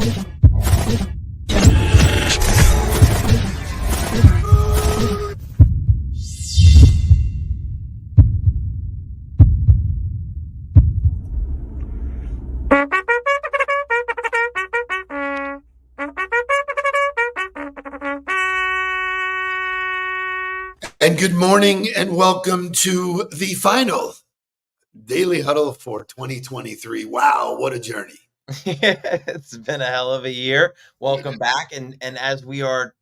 And good morning and welcome to the final Daily Huddle for 2023. Wow, what a journey. It's been a hell of a year. Welcome back. And as we are,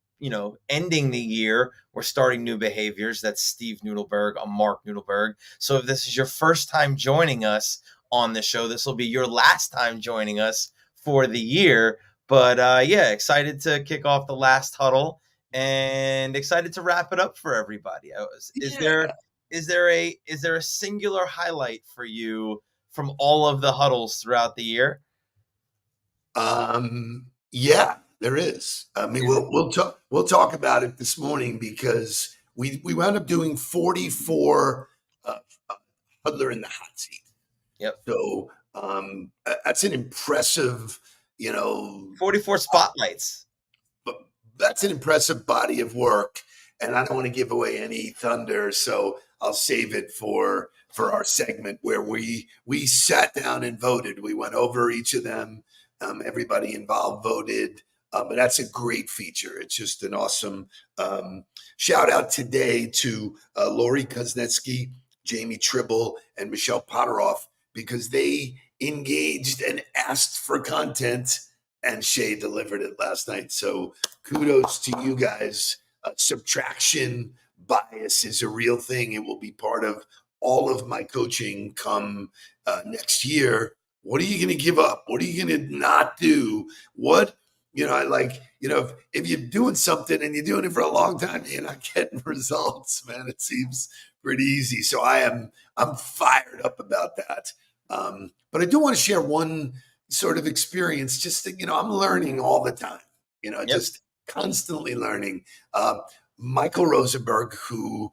ending the year, we're starting new behaviors. That's Steve Nudelberg. I'm Mark Nudelberg. So if this is your first time joining us on the show, this will be your last time joining us for the year. But excited to kick off the last huddle and excited to wrap it up for everybody. Is there a singular highlight for you from all of the huddles throughout the year? Yeah, there is. I mean, we'll talk about it this morning because we wound up doing 44 Huddler in the hot seat. Yep. So that's an impressive, 44 spotlights. But that's an impressive body of work, and I don't want to give away any thunder, so I'll save it for our segment where we sat down and voted. We went over each of them. Everybody involved voted, but that's a great feature. It's just an awesome shout out today to Lori Kuznetsky, Jamie Tribble, and Michelle Potteroff, because they engaged and asked for content, and Shay delivered it last night. So kudos to you guys. Subtraction bias is a real thing. It will be part of all of my coaching come next year. What are you going to give up? What are you going to not do? If you're doing something and you're doing it for a long time, you're not getting results, man. It seems pretty easy. So I'm fired up about that. But I do want to share one sort of experience. Just that, I'm learning all the time. Yep. Just constantly learning. Michael Rosenberg, who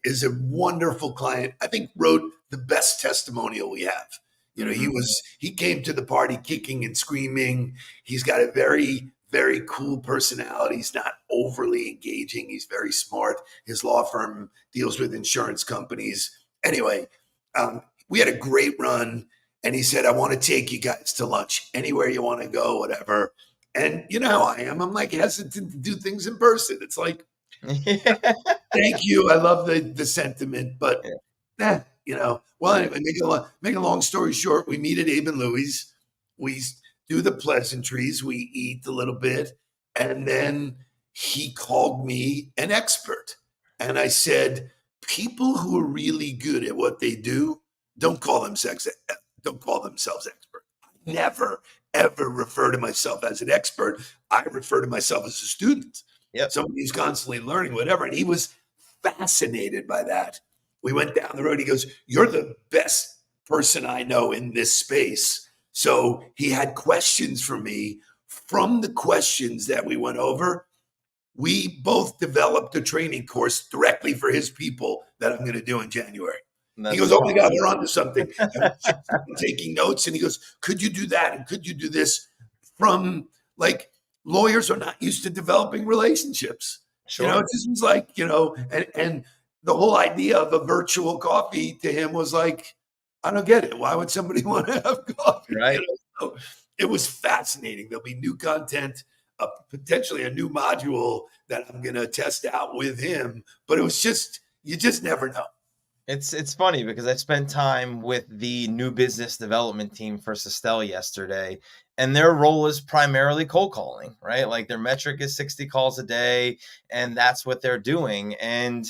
is a wonderful client, I think wrote the best testimonial we have. He came to the party kicking and screaming. He's got a very, very cool personality. He's not overly engaging. He's very smart. His law firm deals with insurance companies. Anyway, we had a great run, and he said, I want to take you guys to lunch anywhere you want to go, whatever. And you know how I am. I'm like hesitant to do things in person. It's like, thank you. I love the sentiment, but well, anyway, make a long story short, we meet at Abe and Louie's. We do the pleasantries. We eat a little bit. And then he called me an expert. And I said, people who are really good at what they do don't call themselves expert. I never, ever refer to myself as an expert. I refer to myself as a student. Yep. Somebody who's constantly learning, whatever. And he was fascinated by that. We went down the road. He goes, you're the best person I know in this space. So he had questions for me. From the questions that we went over, we both developed a training course directly for his people that I'm going to do in January. He goes, oh my God, we're on to something. I'm taking notes. And he goes, could you do that? And could you do this? From like, lawyers are not used to developing relationships. Sure. It just was like, and the whole idea of a virtual coffee to him was like, I don't get it. Why would somebody want to have coffee? Right. So it was fascinating. There'll be new content, potentially a new module that I'm going to test out with him. But it was just, you just never know. It's funny because I spent time with the new business development team for Sistel yesterday, and their role is primarily cold calling, right? Like their metric is 60 calls a day, and that's what they're doing. And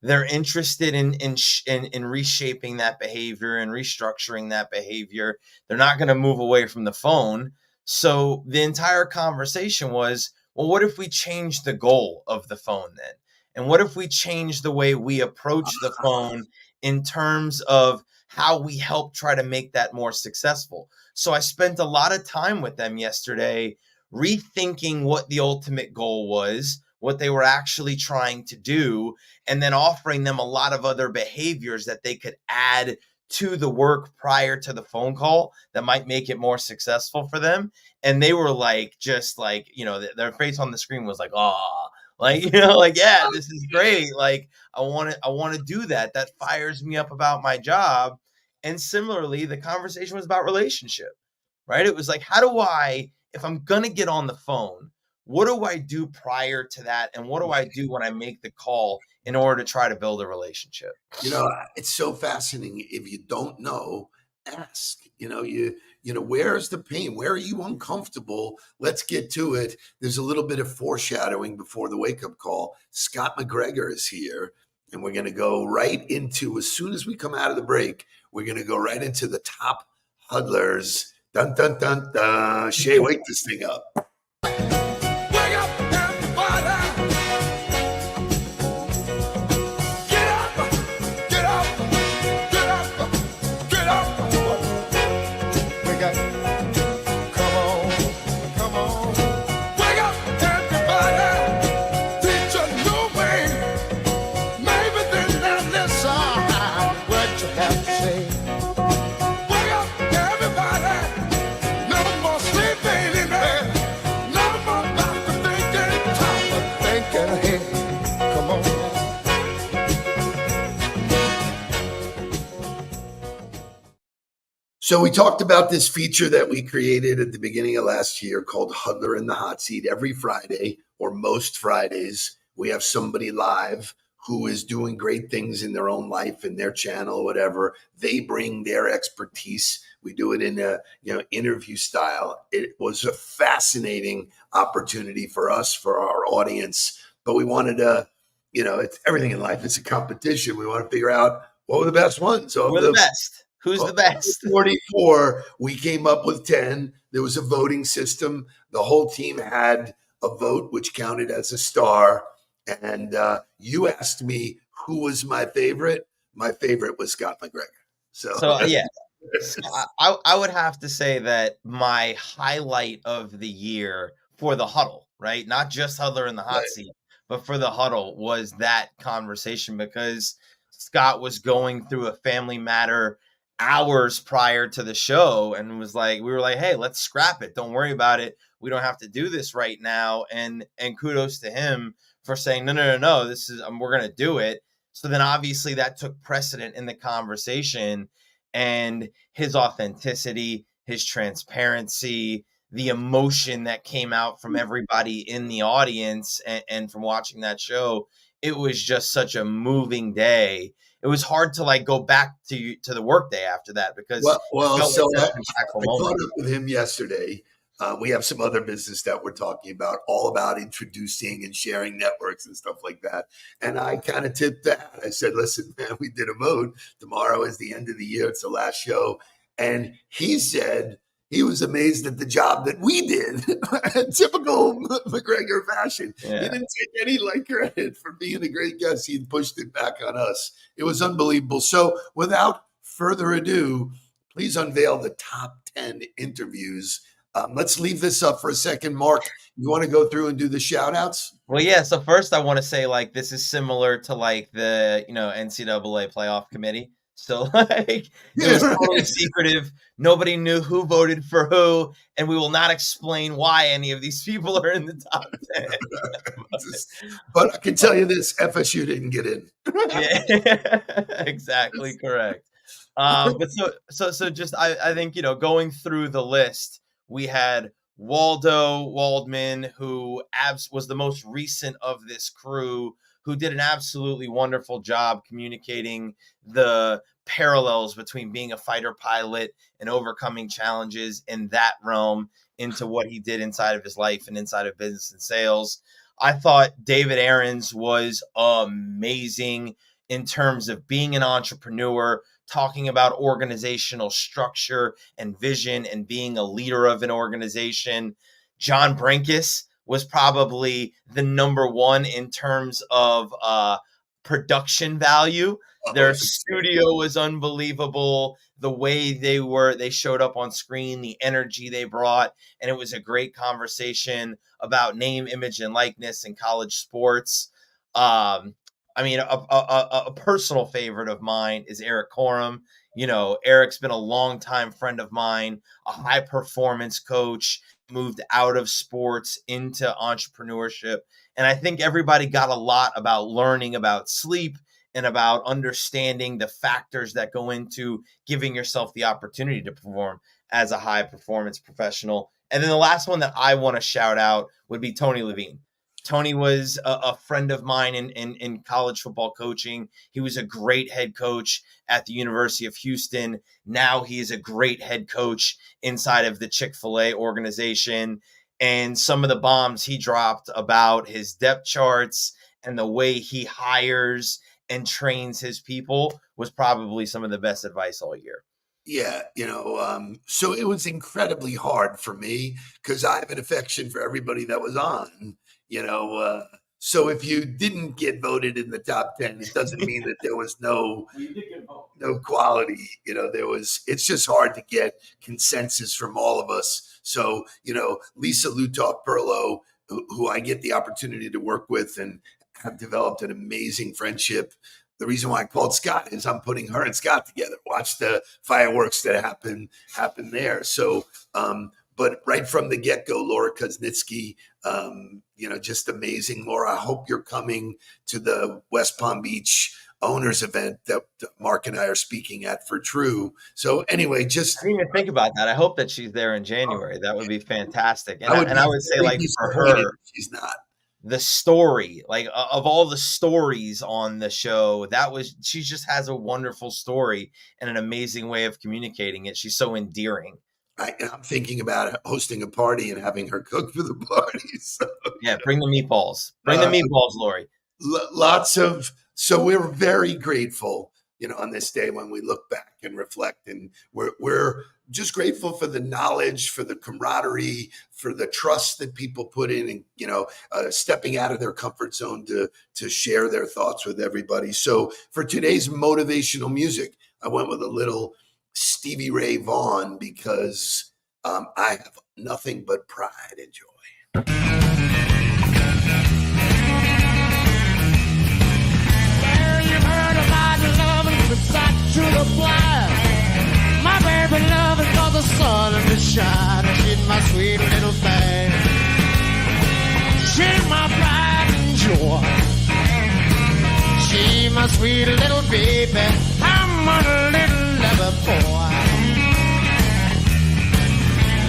they're interested in reshaping that behavior and restructuring that behavior. They're not going to move away from the phone. So the entire conversation was, well, what if we change the goal of the phone then? And what if we change the way we approach the phone in terms of how we help try to make that more successful? So I spent a lot of time with them yesterday, rethinking what the ultimate goal was, what they were actually trying to do, and then offering them a lot of other behaviors that they could add to the work prior to the phone call that might make it more successful for them. And they were like, just like, their face on the screen was like, oh, like, like, yeah, this is great. Like, I want to do that. That fires me up about my job. And similarly, the conversation was about relationship, right? It was like, if I'm going to get on the phone, what do I do prior to that? And what do I do when I make the call in order to try to build a relationship? It's so fascinating. If you don't know, ask. Where's the pain? Where are you uncomfortable? Let's get to it. There's a little bit of foreshadowing before the wake up call. Scott McGregor is here, and we're going to go right into, as soon as we come out of the break, we're going to go right into the top huddlers. Dun, dun, dun, dun. Shay, wake this thing up. So we talked about this feature that we created at the beginning of last year called Huddler in the Hot Seat. Every Friday, or most Fridays, we have somebody live who is doing great things in their own life, in their channel, whatever. They bring their expertise. We do it in a interview style. It was a fascinating opportunity for us, for our audience. But we wanted to, it's everything in life. It's a competition. We want to figure out what were the best ones. We're the best. Who's the best? 44, we came up with 10. There was a voting system. The whole team had a vote, which counted as a star. And you asked me who was my favorite. My favorite was Scott McGregor. So yeah, I would have to say that my highlight of the year for the Huddle, right? Not just Huddler in the Hot Seat, but for the Huddle was that conversation, because Scott was going through a family matter hours prior to the show and was like, we were like, hey, let's scrap it. Don't worry about it. We don't have to do this right now. And kudos to him for saying, no, this is, we're going to do it. So then obviously that took precedent in the conversation, and his authenticity, his transparency, the emotion that came out from everybody in the audience and from watching that show, it was just such a moving day. It was hard to go back to the workday after that, because I caught up with him yesterday. We have some other business that we're talking about, all about introducing and sharing networks and stuff like that. And I kind of tipped that. I said, listen, man, we did a vote. Tomorrow is the end of the year. It's the last show. And he said he was amazed at the job that we did. Typical McGregor fashion. Yeah. He didn't take any credit for being a great guest. He pushed it back on us. It was unbelievable. So without further ado, please unveil the top 10 interviews. Let's leave this up for a second. Mark, you want to go through and do the shout outs? Well, yeah. So first I want to say this is similar to the, NCAA playoff committee. So it was totally secretive. Nobody knew who voted for who, and we will not explain why any of these people are in the top 10. But I can tell you this, FSU didn't get in. Yeah, exactly correct. But so just I think, going through the list, we had Waldo Waldman, who was the most recent of this crew, who did an absolutely wonderful job communicating the parallels between being a fighter pilot and overcoming challenges in that realm into what he did inside of his life and inside of business and sales. I thought David Aarons was amazing in terms of being an entrepreneur, talking about organizational structure and vision and being a leader of an organization. John Brinkus was probably the number one in terms of production value. Their studio was unbelievable. The way they showed up on screen, the energy they brought, and it was a great conversation about name, image, and likeness in college sports. I mean, a personal favorite of mine is Eric Corum. Eric's been a longtime friend of mine, a high performance coach, moved out of sports into entrepreneurship. And I think everybody got a lot about learning about sleep and about understanding the factors that go into giving yourself the opportunity to perform as a high performance professional. And then the last one that I want to shout out would be Tony Levine. Tony was a friend of mine in college football coaching. He was a great head coach at the University of Houston. Now he is a great head coach inside of the Chick-fil-A organization. And some of the bombs he dropped about his depth charts and the way he hires and trains his people was probably some of the best advice all year. Yeah, so it was incredibly hard for me because I have an affection for everybody that was on, so if you didn't get voted in the top 10, it doesn't mean that there was no quality. It's just hard to get consensus from all of us. So, Lisa Lutoff Perlow, who I get the opportunity to work with and have developed an amazing friendship. The reason why I called Scott is I'm putting her and Scott together. Watch the fireworks that happen there. So, but right from the get-go, Laura Kuznitsky, just amazing. Laura, I hope you're coming to the West Palm Beach owners event that Mark and I are speaking at for True. So anyway, I didn't even think about that. I hope that she's there in January. That would be fantastic. And I would say, like, for her, she's not. The story, like, of all the stories on the show, she just has a wonderful story and an amazing way of communicating it. She's so endearing. I'm thinking about hosting a party and having her cook for the party. So. Yeah, bring the meatballs. Bring the meatballs, Lori. So we're very grateful, on this day when we look back and reflect, and we're just grateful for the knowledge, for the camaraderie, for the trust that people put in, and stepping out of their comfort zone to share their thoughts with everybody. So for today's motivational music, I went with a little Stevie Ray Vaughan because I have nothing but pride and joy. Well, you've heard about loving the sight to the blind. My baby love is for the sun and the shine. She's my sweet little thing. She's my pride and joy. She's my sweet little baby. I'm a little lover boy.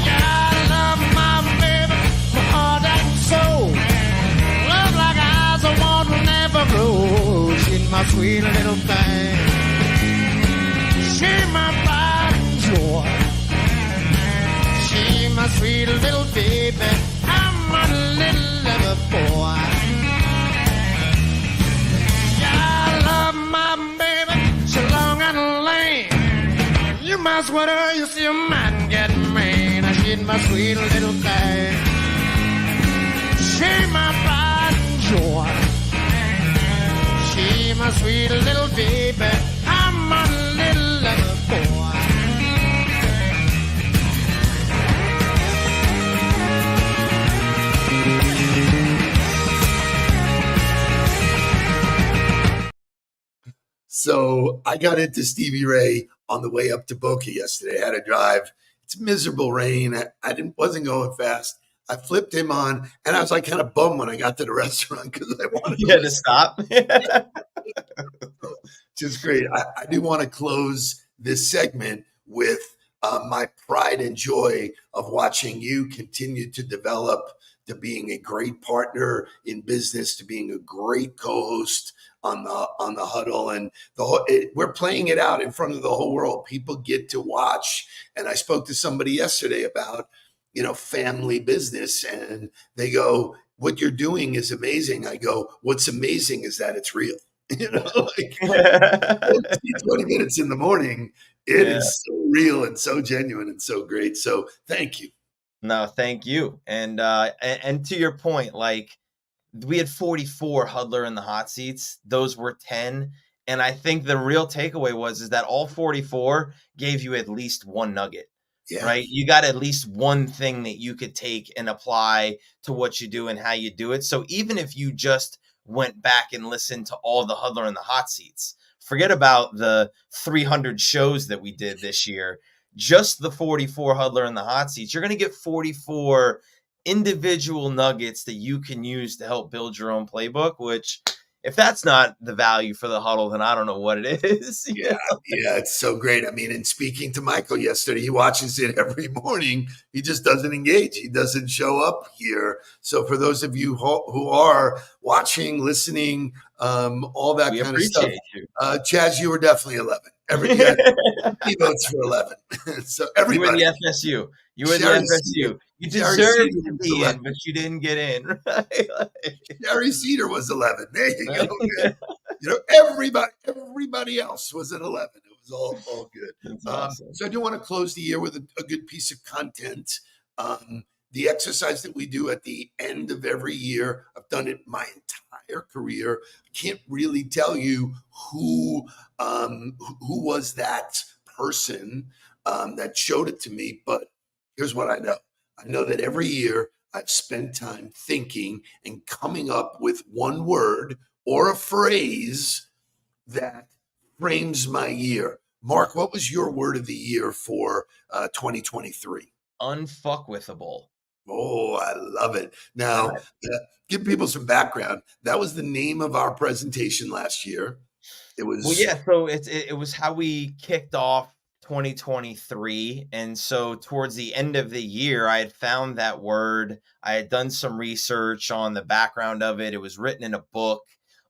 Yeah, I love my baby for heart and soul. Love like eyes I want will never grow. She's my sweet little thing. She's my pride and joy. She's my sweet little baby. I'm a little lover boy. My sweater, you see a man get mean. She's my sweet little thing. She's my pride and joy. She's my sweet little baby. I'm a little lover boy. So I got into Stevie Ray on the way up to Boca yesterday. I had to drive. It's miserable rain. I wasn't going fast. I flipped him on, and I was like kind of bummed when I got to the restaurant because I wanted to stop. Just great. I do want to close this segment with my pride and joy of watching you continue to develop, to being a great partner in business, to being a great co-host on the Huddle, and we're playing it out in front of the whole world. People get to watch. And I spoke to somebody yesterday about, family business, and they go, "What you're doing is amazing." I go, "What's amazing is that it's real." 20 minutes in the morning, it is so real and so genuine and so great. So thank you. No, thank you. And to your point, like, we had 44 huddler in the hot seats. Those were 10. And I think the real takeaway is that all 44 gave you at least one nugget, right? You got at least one thing that you could take and apply to what you do and how you do it. So even if you just went back and listened to all the Huddler in the Hot Seats. Forget about the 300 shows that we did this year. Just the 44 Huddler in the Hot Seats. You're going to get 44 individual nuggets that you can use to help build your own playbook, which if that's not the value for the Huddle, then I don't know what it is. Yeah, it's so great. I mean, and speaking to Michael yesterday, he watches it every morning. He just doesn't engage. He doesn't show up here. So for those of you who are watching, listening, all that We kind of stuff, appreciate you. Chaz, you were definitely 11. He votes for 11. So You were everybody. the FSU. You were Sherry the FSU. Cedar. You Sherry deserved Cedar to was be 11. in, but you didn't get in. Right? Jerry Cedar was 11. There you go. Right? You know, everybody else was at 11. It was all good. That's awesome. So I do want to close the year with a good piece of content. The exercise that we do at the end of every year, I've done it my entire career. I can't really tell you who was that person that showed it to me, but here's what I know. I know that every year I've spent time thinking and coming up with one word or a phrase that frames my year. Mark, what was your word of the year for 2023? Unfuckwithable. Oh, I love it. Now, give people some background. That was the name of our presentation last year. It was So it was how we kicked off 2023. And so towards the end of the year, I had found that word. I had done some research on the background of it. It was written in a book.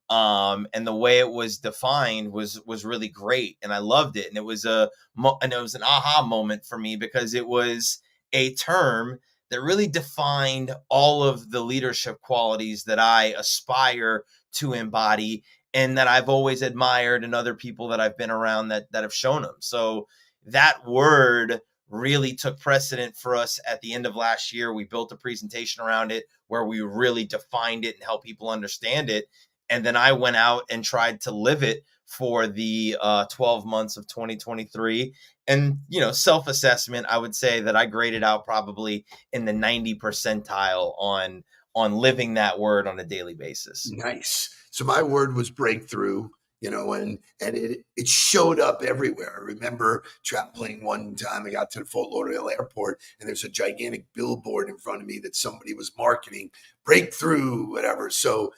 And the way it was defined was really great. And I loved it. And it was an aha moment for me because it was a term that really defined all of the leadership qualities that I aspire to embody and that I've always admired in other people that I've been around that have shown them. So that word really took precedent for us at the end of last year. We built a presentation around it where we really defined it and helped people understand it. And then I went out and tried to live it for the 12 months of 2023. And, self-assessment, I would say that I graded out probably in the 90 percentile on living that word on a daily basis. Nice. So my word was breakthrough, and it showed up everywhere. I remember traveling one time. I got to the Fort Lauderdale airport and there's a gigantic billboard in front of me that somebody was marketing, breakthrough, whatever. So,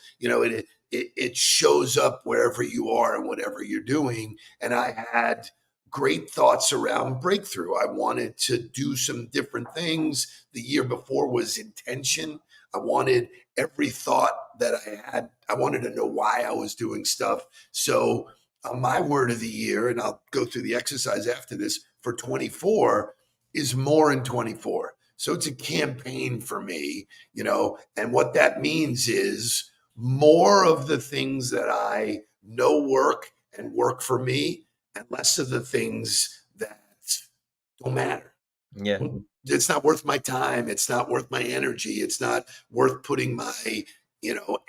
it shows up wherever you are and whatever you're doing. And I had great thoughts around breakthrough. I wanted to do some different things. The year before was intention. I wanted every thought that I had. I wanted to know why I was doing stuff. So my word of the year, and I'll go through the exercise after this, for 24 is more in 24. So it's a campaign for me, and what that means is more of the things that I know work and work for me and less of the things that don't matter. Yeah. It's not worth my time. It's not worth my energy. It's not worth putting my,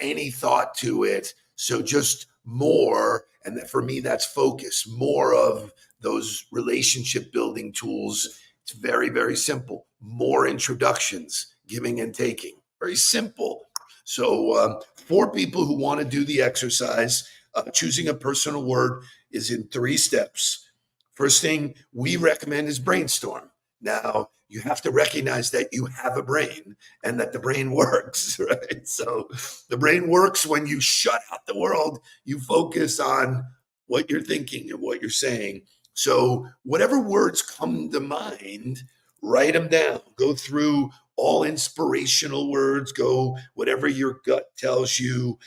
any thought to it. So just more. And that for me, that's focus, more of those relationship building tools. It's very, very simple. More introductions, giving and taking. Very simple. So for people who want to do the exercise, choosing a personal word is in 3 steps. First thing we recommend is brainstorm. Now, you have to recognize that you have a brain and that the brain works, right? So the brain works when you shut out the world, you focus on what you're thinking and what you're saying. So whatever words come to mind, write them down. Go through all inspirational words, go whatever your gut tells you.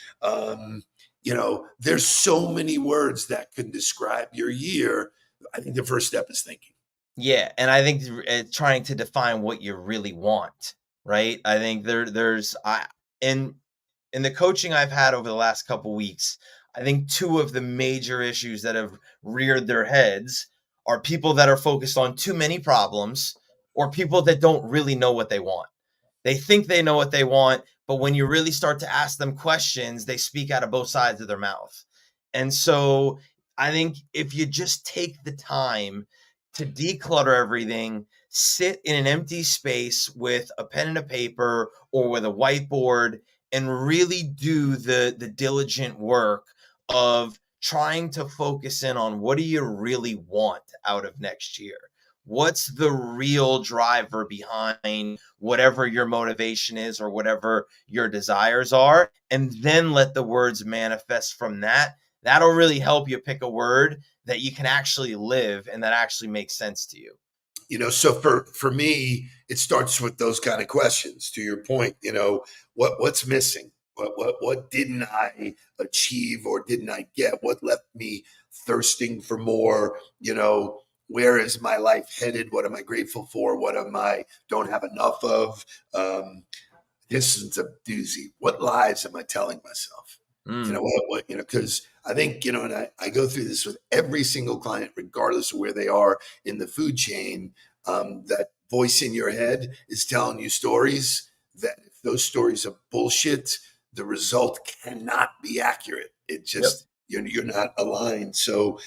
There's so many words that can describe your year. I think the first step is thinking. Yeah, and I think trying to define what you really want, right? I think in the coaching I've had over the last couple weeks, I think 2 of the major issues that have reared their heads are people that are focused on too many problems or people that don't really know what they want. They think they know what they want, but when you really start to ask them questions, they speak out of both sides of their mouth. And so I think if you just take the time to declutter everything, sit in an empty space with a pen and a paper or with a whiteboard and really do the diligent work of trying to focus in on what do you really want out of next year? What's the real driver behind whatever your motivation is or whatever your desires are? And then let the words manifest from that. That'll really help you pick a word that you can actually live and that actually makes sense to you. So for me, it starts with those kind of questions. To your point, what's missing? What didn't I achieve or didn't I get? What left me thirsting for more? Where is my life headed? What am I grateful for? What am I don't have enough of? This is a doozy. What lies am I telling myself? Because I think, and I go through this with every single client, regardless of where they are in the food chain, that voice in your head is telling you stories that if those stories are bullshit, the result cannot be accurate. It just, you're not aligned. So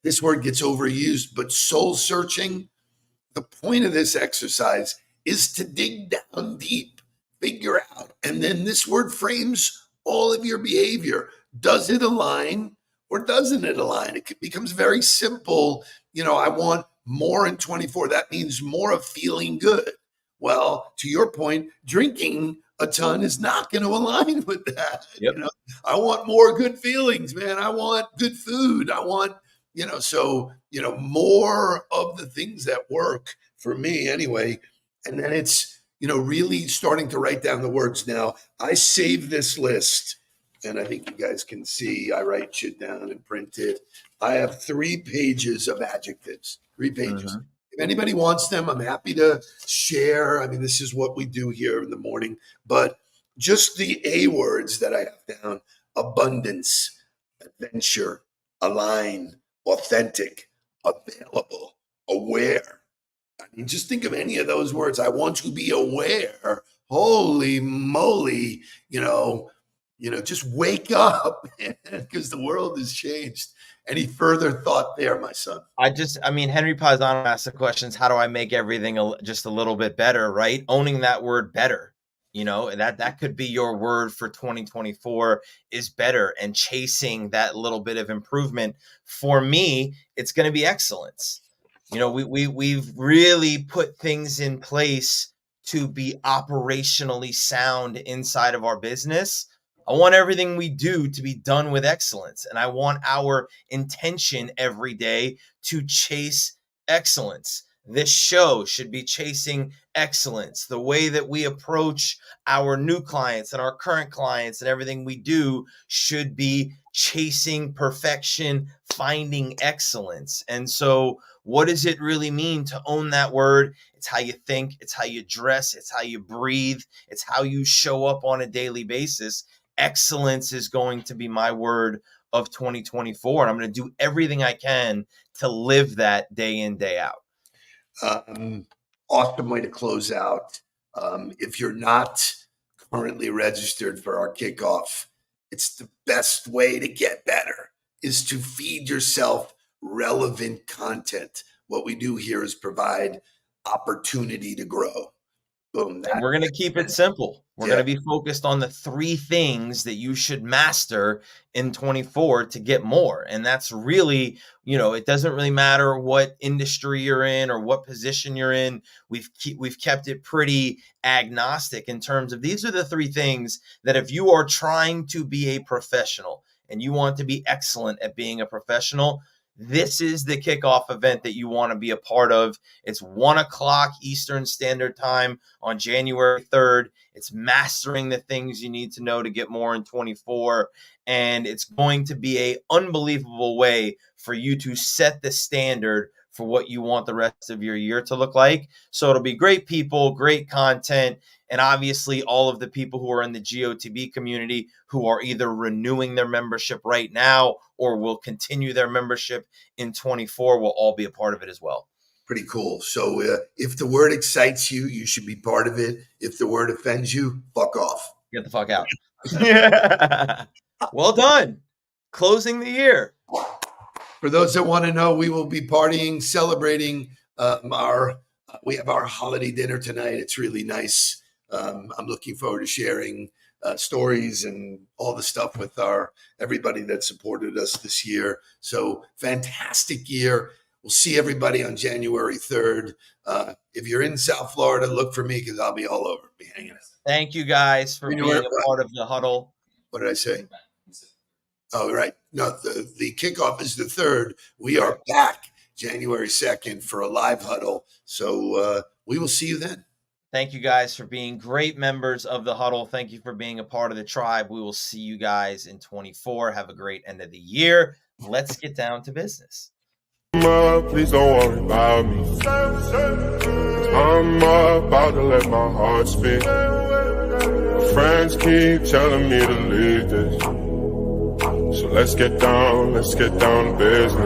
this word gets overused, but soul searching, the point of this exercise is to dig down deep, figure out, and then this word frames all of your behavior. Does it align or doesn't it align? It becomes very simple. I want more in 24. That means more of feeling good. Well, to your point, drinking a ton is not going to align with that. I want more good feelings, man. I want good food. I want, more of the things that work for me anyway. And then it's, really starting to write down the words. Now, I save this list, and I think you guys can see I write shit down and print it. I have 3 pages of adjectives, 3 pages. If anybody wants them, I'm happy to share. I mean, this is what we do here in the morning. But just the A words that I have down: abundance, adventure, align, authentic, available, aware. I mean, just think of any of those words. I want to be aware. Holy moly, just wake up, because the world has changed. Any further thought there, my son? Henry Paisano asked the questions, how do I make everything just a little bit better, right? Owning that word better, that could be your word for 2024 is better, and chasing that little bit of improvement. For me, it's going to be excellence. We've really put things in place to be operationally sound inside of our business. I want everything we do to be done with excellence. And I want our intention every day to chase excellence. This show should be chasing excellence. The way that we approach our new clients and our current clients and everything we do should be chasing perfection, finding excellence. And so what does it really mean to own that word? It's how you think, it's how you dress, it's how you breathe, it's how you show up on a daily basis. Excellence is going to be my word of 2024. And I'm going to do everything I can to live that day in, day out. Awesome way to close out. If you're not currently registered for our kickoff, it's the best way to get better is to feed yourself relevant content. What we do here is provide opportunity to grow. Boom. And we're going to keep it simple. We're going to be focused on the 3 things that you should master in 24 to get more. And that's really, it doesn't really matter what industry you're in or what position you're in. We've kept it pretty agnostic in terms of these are the 3 things that if you are trying to be a professional and you want to be excellent at being a professional, this is the kickoff event that you want to be a part of. It's 1:00 Eastern Standard Time on January 3rd. It's mastering the things you need to know to get more in 24. And it's going to be an unbelievable way for you to set the standard for what you want the rest of your year to look like. So it'll be great people, great content, and obviously all of the people who are in the GOTB community who are either renewing their membership right now or will continue their membership in 24 will all be a part of it as well. Pretty cool. So if the word excites you, you should be part of it. If the word offends you, fuck off. Get the fuck out. Well done. Closing the year. For those that want to know, we will be partying, celebrating we have our holiday dinner tonight. It's really nice. I'm looking forward to sharing stories and all the stuff with everybody that supported us this year. So fantastic year. We'll see everybody on January 3rd. If you're in South Florida, look for me because I'll be all over. Be hanging out. Thank you guys for being a part of the Huddle. What did I say? Oh, right. No, the kickoff is the 3rd. We are back January 2nd for a live Huddle. So we will see you then. Thank you guys for being great members of the Huddle. Thank you for being a part of the tribe. We will see you guys in 24. Have a great end of the year. Let's get down to business. Please don't worry about me. I'm about to let my heart speak. My friends keep telling me to leave this. So let's get down to business.